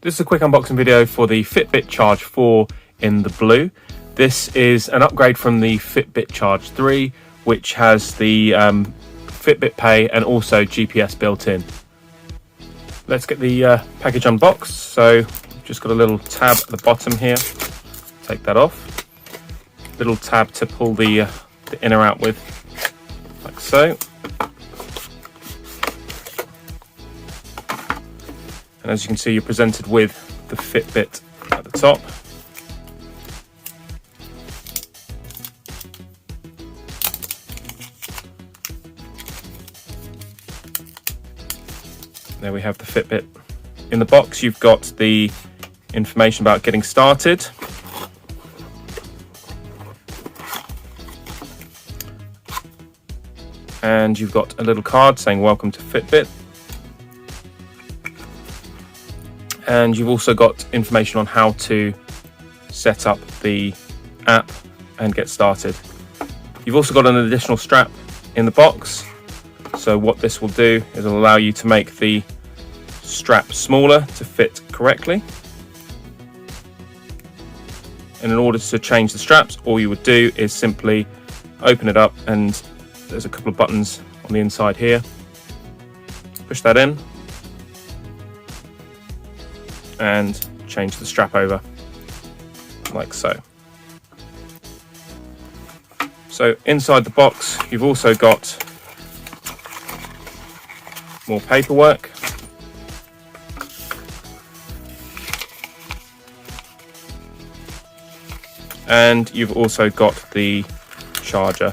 This is a quick unboxing video for the Fitbit Charge 4 in the blue. This is an upgrade from the Fitbit Charge 3, which has the Fitbit Pay and also GPS built in. Let's get the package unboxed. So just got a little tab at the bottom here. Take that off. Little tab to pull the inner out with, like so. And as you can see, you're presented with the Fitbit at the top. There we have the Fitbit. In the box, you've got the information about getting started. And you've got a little card saying welcome to Fitbit. And you've also got information on how to set up the app and get started. You've also got an additional strap in the box. So what this will do is it'll allow you to make the strap smaller to fit correctly. And in order to change the straps, all you would do is simply open it up, and there's a couple of buttons on the inside here. Push that in and change the strap over, like so. So inside the box, you've also got more paperwork. And you've also got the charger,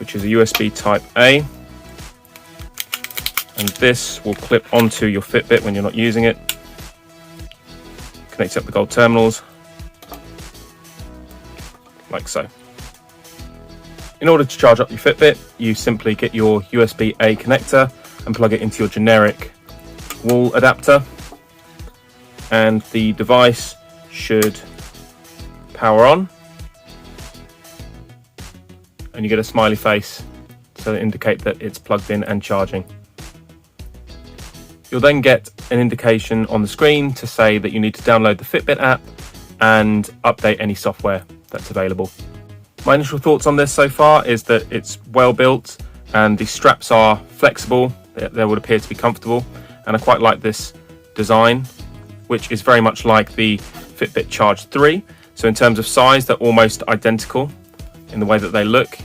which is a USB type A. And this will clip onto your Fitbit when you're not using it. Connects up the gold terminals, like so. In order to charge up your Fitbit, you simply get your USB-A connector and plug it into your generic wall adapter, and the device should power on, and you get a smiley face to indicate that it's plugged in and charging. You'll then get an indication on the screen to say that you need to download the Fitbit app and update any software that's available. My initial thoughts on this so far is that it's well built and the straps are flexible. They would appear to be comfortable, and I quite like this design, which is very much like the Fitbit Charge 3. So in terms of size, they're almost identical in the way that they look.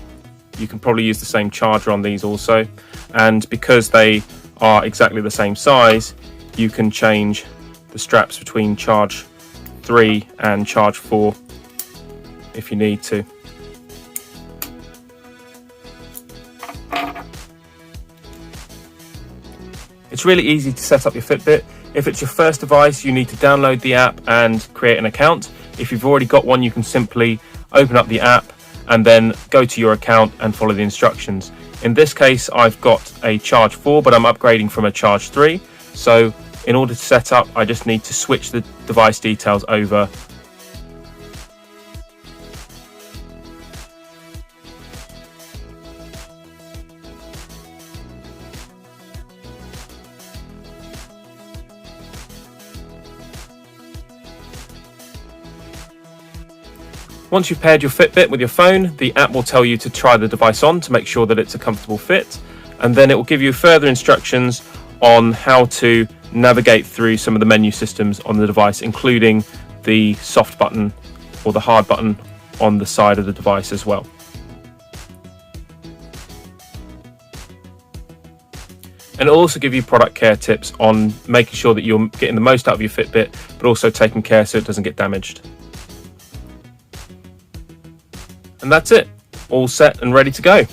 You can probably use the same charger on these also, and because they are exactly the same size, you can change the straps between Charge 3 and Charge 4 if you need to. It's really easy to set up your Fitbit. If it's your first device, you need to download the app and create an account. If you've already got one, you can simply open up the app and then go to your account and follow the instructions. In this case, I've got a Charge 4, but I'm upgrading from a Charge 3. So in order to set up, I just need to switch the device details over. Once you've paired your Fitbit with your phone, the app will tell you to try the device on to make sure that it's a comfortable fit, and then it will give you further instructions on how to navigate through some of the menu systems on the device, including the soft button or the hard button on the side of the device as well. And it'll also give you product care tips on making sure that you're getting the most out of your Fitbit, but also taking care so it doesn't get damaged. And that's it, all set and ready to go.